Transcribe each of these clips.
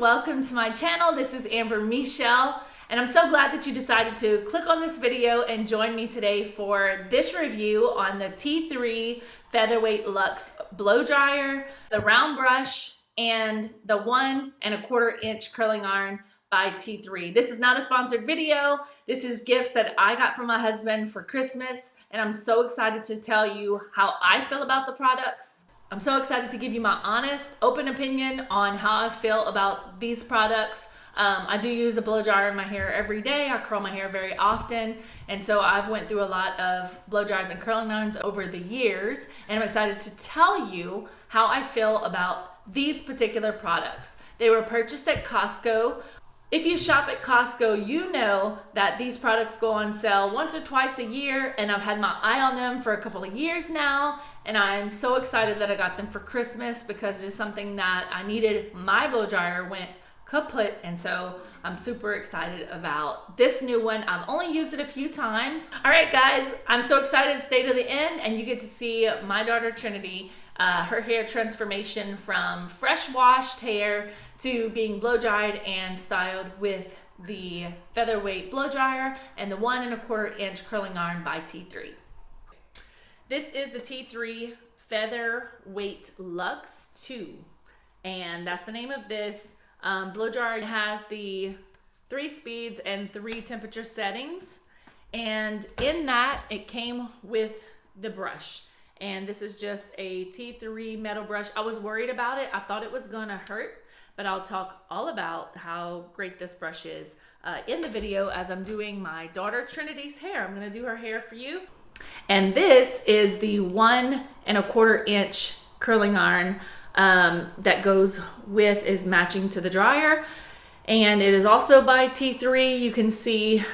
welcome to my channel. This is Amber Michelle, and I'm so glad that you decided to click on this video and join me today for this review on the T3 Featherweight Luxe Blow Dryer, the round brush, and the 1¼ inch curling iron by T3. This is not a sponsored video. This is gifts that I got from my husband for Christmas, and I'm so excited to tell you how I feel about the products. I'm so excited to give you my honest, open opinion on how I feel about these products. I do use a blow dryer in my hair every day. I curl my hair very often, and so I've went through a lot of blow dryers and curling irons over the years, and I'm excited to tell you how I feel about these particular products. They were purchased at Costco. If you shop at Costco, you know that these products go on sale once or twice a year, and I've had my eye on them for a couple of years now, and I'm so excited that I got them for Christmas because it is something that I needed. My blow dryer went kaput, and so I'm super excited about this new one. I've only used it a few times. All right, guys, I'm so excited. Stay to the end, and you get to see my daughter Trinity, her hair transformation from fresh washed hair to being blow dried and styled with the featherweight blow dryer and the 1¼ inch curling iron by T3. This is the T3 Featherweight Luxe 2, and that's the name of this blow dryer. It has the 3 speeds and 3 temperature settings, and in that it came with the brush. And this is just a T3 metal brush. I was worried about it. I thought it was gonna hurt, but I'll talk all about how great this brush is in the video as I'm doing my daughter Trinity's hair. I'm gonna do her hair for you. And this is the 1¼ inch curling iron that goes with, is matching to the dryer. And it is also by T3. You can see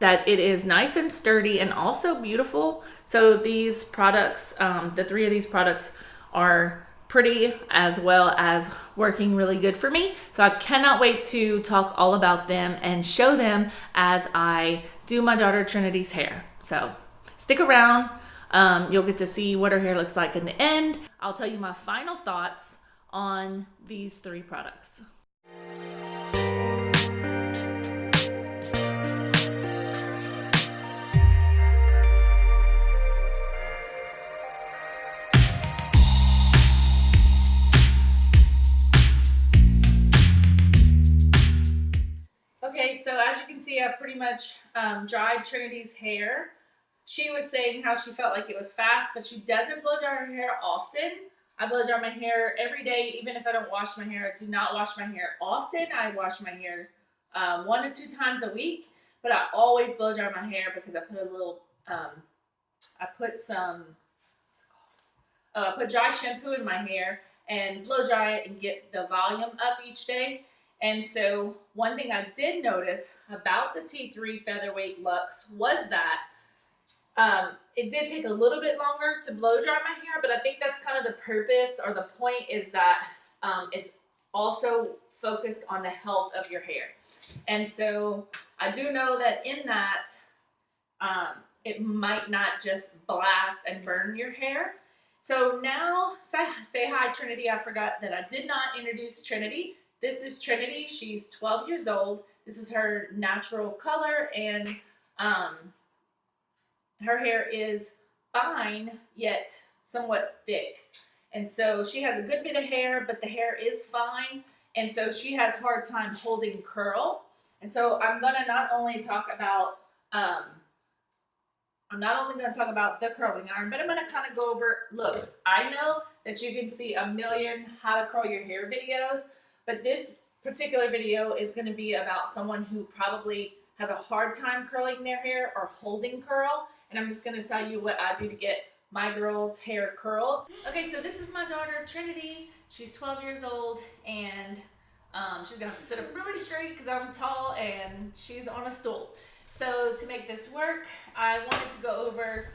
that it is nice and sturdy and also beautiful. So these products, the 3 of these products are pretty as well as working really good for me. So I cannot wait to talk all about them and show them as I do my daughter Trinity's hair. So stick around. You'll get to see what her hair looks like in the end. I'll tell you my final thoughts on these 3 products. Okay, so as you can see, I've pretty much dried Trinity's hair. She was saying how she felt like it was fast, but she doesn't blow dry her hair often. I blow dry my hair every day, even if I don't wash my hair. I do not wash my hair often. I wash my hair 1 to 2 times a week, but I always blow dry my hair because I put a little, I put some, what's it called? I put dry shampoo in my hair and blow dry it and get the volume up each day. And so one thing I did notice about the T3 Featherweight Luxe was that it did take a little bit longer to blow dry my hair, but I think that's kind of the purpose, or the point is that it's also focused on the health of your hair. And so I do know that in that it might not just blast and burn your hair. So now, say hi Trinity. I forgot that I did not introduce Trinity. This is Trinity. She's 12 years old. This is her natural color, and her hair is fine, yet somewhat thick. And so she has a good bit of hair, but the hair is fine. And so she has a hard time holding curl. And so I'm gonna not only talk about, the curling iron, but I'm gonna kind of go over, look, I know that you can see a million how to curl your hair videos, but this particular video is gonna be about someone who probably has a hard time curling their hair or holding curl. And I'm just gonna tell you what I do to get my girl's hair curled. Okay, so this is my daughter Trinity. She's 12 years old, and she's gonna have to sit up really straight because I'm tall and she's on a stool. So to make this work, I wanted to go over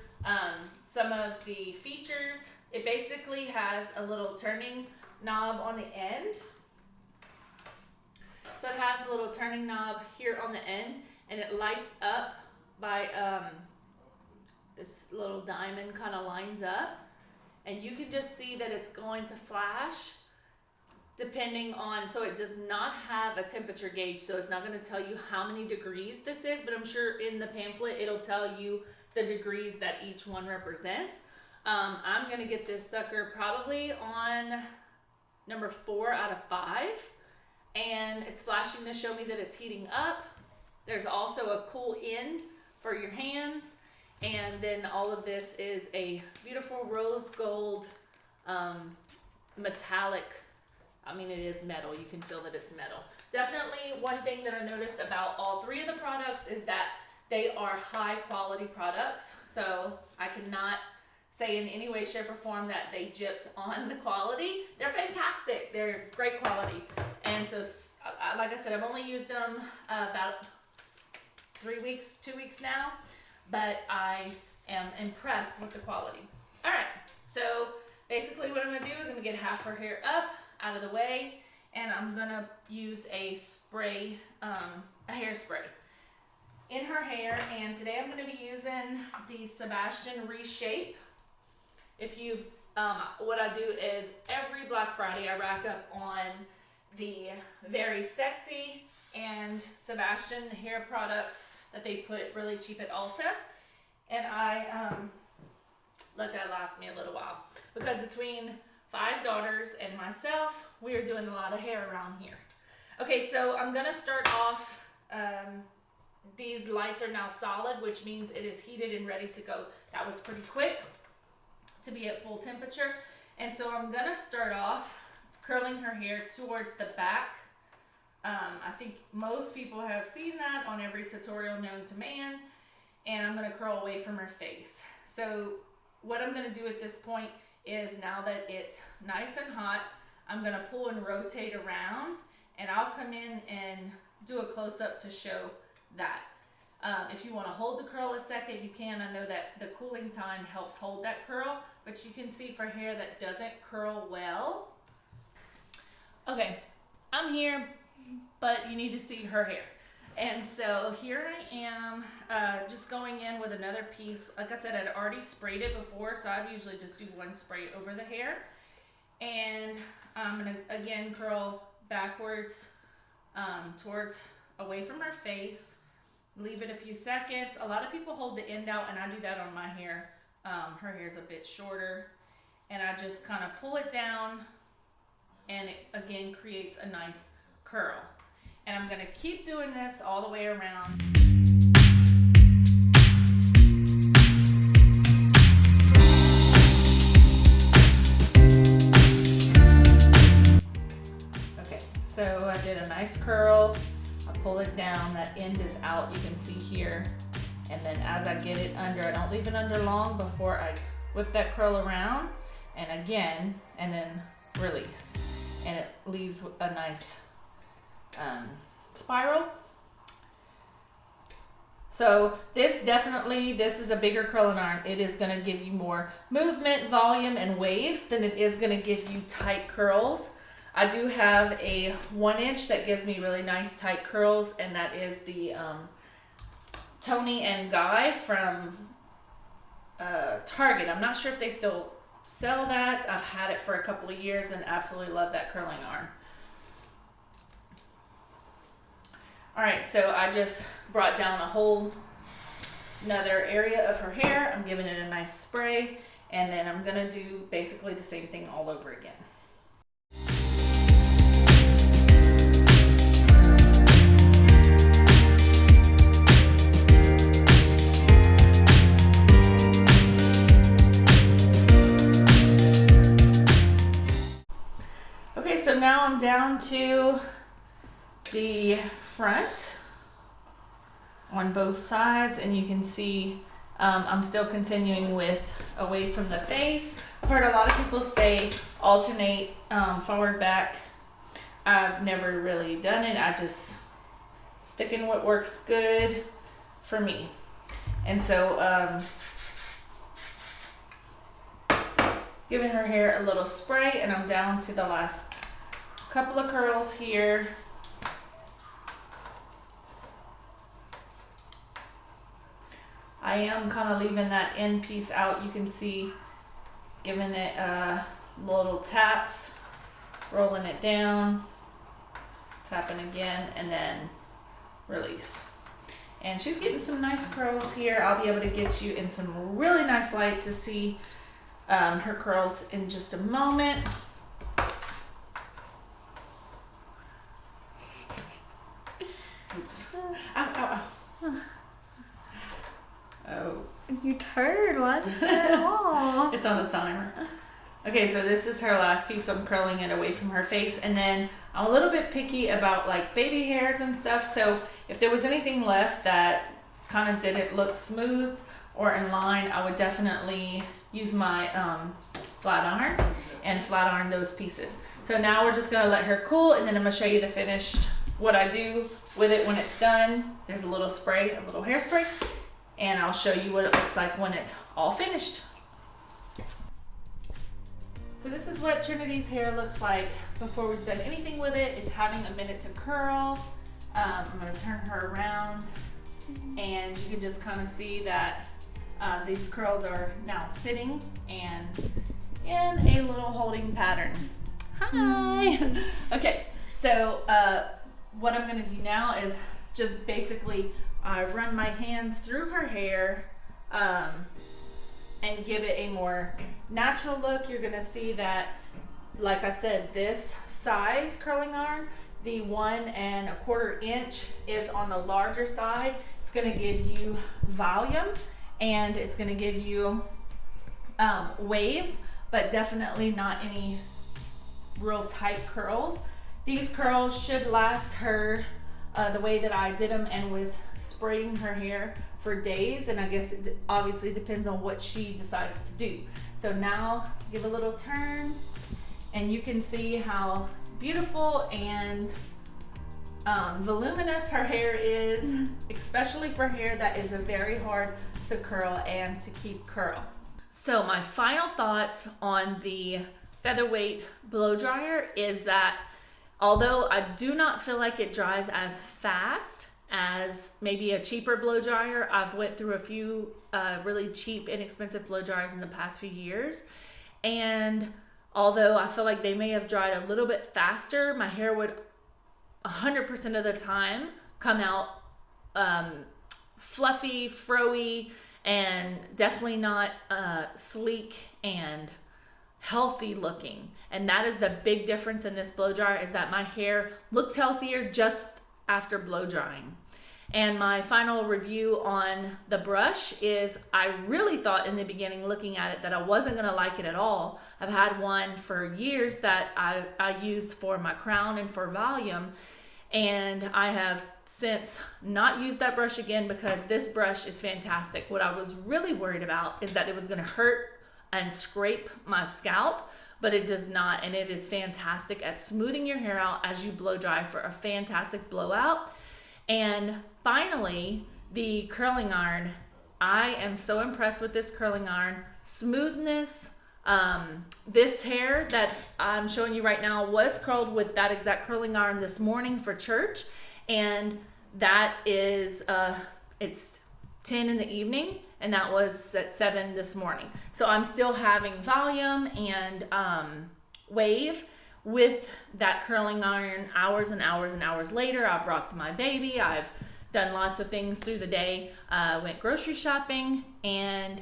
some of the features. It basically has a little turning knob on the end. So it has a little turning knob here on the end, and it lights up by this little diamond kind of lines up, and you can just see that it's going to flash depending on, so it does not have a temperature gauge, so it's not going to tell you how many degrees this is, but I'm sure in the pamphlet it'll tell you the degrees that each one represents. I'm going to get this sucker probably on number 4 out of 5, and it's flashing to show me that it's heating up. There's also a cool end for your hands, and then all of this is a beautiful rose gold metallic. I mean, it is metal. You can feel that it's metal. Definitely one thing that I noticed about all 3 of the products is that they are high quality products. So I cannot say in any way, shape, or form that they gypped on the quality. They're fantastic. They're great quality. And so, like I said, I've only used them about 2 weeks now, but I am impressed with the quality. All right, so basically what I'm gonna do is I'm gonna get half her hair up, out of the way, and I'm gonna use a spray, a hairspray in her hair. And today I'm gonna be using the Sebastian Reshape. If you've, what I do is every Black Friday I rack up on the Very Sexy and Sebastian hair products that they put really cheap at Ulta, and I let that last me a little while, because between 5 daughters and myself, we are doing a lot of hair around here. Okay, so I'm gonna start off, these lights are now solid, which means it is heated and ready to go. That was pretty quick to be at full temperature. And so I'm gonna start off curling her hair towards the back. I think most people have seen that on every tutorial known to man, and I'm gonna curl away from her face. So what I'm gonna do at this point is, now that it's nice and hot, I'm gonna pull and rotate around, and I'll come in and do a close-up to show that. If you wanna hold the curl a second, you can. I know that the cooling time helps hold that curl, but you can see for hair that doesn't curl well. Okay, I'm here, but you need to see her hair. And so here I am, just going in with another piece. Like I said, I'd already sprayed it before, so I usually just do one spray over the hair. And I'm gonna again curl backwards, towards, away from her face. Leave it a few seconds. A lot of people hold the end out, and I do that on my hair. Her hair's a bit shorter, and I just kind of pull it down, and it again creates a nice curl. And I'm gonna keep doing this all the way around. Okay, so I did a nice curl. I pull it down, that end is out, you can see here. And then as I get it under, I don't leave it under long before I whip that curl around, and again, and then release. And it leaves a nice spiral. So this is a bigger curling iron. It is gonna give you more movement, volume, and waves than it is gonna give you tight curls. I do have a 1-inch that gives me really nice tight curls, and that is the Tony and Guy from Target. I'm not sure if they still sell that. I've had it for a couple of years and absolutely love that curling iron. All right, so I just brought down a whole another area of her hair. I'm giving it a nice spray, and then I'm gonna do basically the same thing all over again. Okay, so now I'm down to the front on both sides, and you can see I'm still continuing with away from the face. I've heard a lot of people say alternate forward back. I've never really done it. I just stick in what works good for me. And so giving her hair a little spray, and I'm down to the last couple of curls here. I am kind of leaving that end piece out. You can see, giving it little taps rolling it down, tapping again, and then release. And she's getting some nice curls here. I'll be able to get you in some really nice light to see her curls in just a moment. Oops. Ow, ow, ow. Oh. You turd, why is it turn off? It's on the timer. Okay, so this is her last piece. I'm curling it away from her face. And then I'm a little bit picky about like baby hairs and stuff. So if there was anything left that kind of didn't look smooth or in line, I would definitely use my flat iron and flat iron those pieces. So now we're just gonna let her cool, and then I'm gonna show you the finished, what I do with it when it's done. There's a little spray, a little hairspray, and I'll show you what it looks like when it's all finished. So this is what Trinity's hair looks like before we've done anything with it. It's having a minute to curl. I'm gonna turn her around, and you can just kind of see that these curls are now sitting and in a little holding pattern. Hi. Okay, so what I'm gonna do now is just basically run my hands through her hair and give it a more natural look. You're gonna see that, like I said, this size curling iron, the 1 1/4 inch, is on the larger side. It's gonna give you volume, and it's gonna give you waves, but definitely not any real tight curls. These curls should last her the way that I did them, and with spraying her hair for days, and I guess it obviously depends on what she decides to do. So now give a little turn, and you can see how beautiful and voluminous her hair is, especially for hair that is very hard to curl and to keep curl. So my final thoughts on the featherweight blow dryer is that although I do not feel like it dries as fast as maybe a cheaper blow dryer, I've went through a few really cheap, inexpensive blow dryers in the past few years, and although I feel like they may have dried a little bit faster, my hair would 100% of the time come out fluffy, froey, and definitely not sleek and healthy looking. And that is the big difference in this blow dryer, is that my hair looks healthier just after blow drying. And my final review on the brush is, I really thought in the beginning, looking at it, that I wasn't gonna like it at all. I've had one for years that I use for my crown and for volume, and I have since not used that brush again because this brush is fantastic. What I was really worried about is that it was gonna hurt and scrape my scalp, but it does not, and it is fantastic at smoothing your hair out as you blow dry for a fantastic blowout. And finally, the curling iron. I am so impressed with this curling iron. Smoothness. This hair that I'm showing you right now was curled with that exact curling iron this morning for church, and that is it's 10 in the evening, and that was at 7 this morning. So I'm still having volume and wave with that curling iron hours and hours and hours later. I've rocked my baby, I've done lots of things through the day, went grocery shopping, and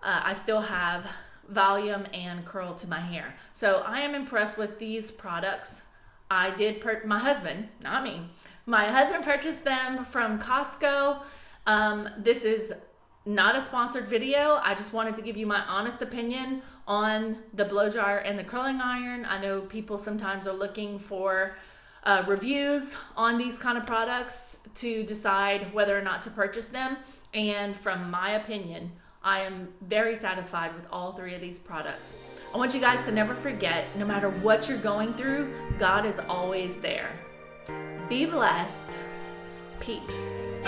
I still have volume and curl to my hair. So I am impressed with these products. I did my husband, not me, my husband purchased them from Costco. This is not a sponsored video. I just wanted to give you my honest opinion on the blow dryer and the curling iron. I know people sometimes are looking for reviews on these kind of products to decide whether or not to purchase them. And from my opinion, I am very satisfied with all 3 of these products. I want you guys to never forget, no matter what you're going through, God is always there. Be blessed. Peace.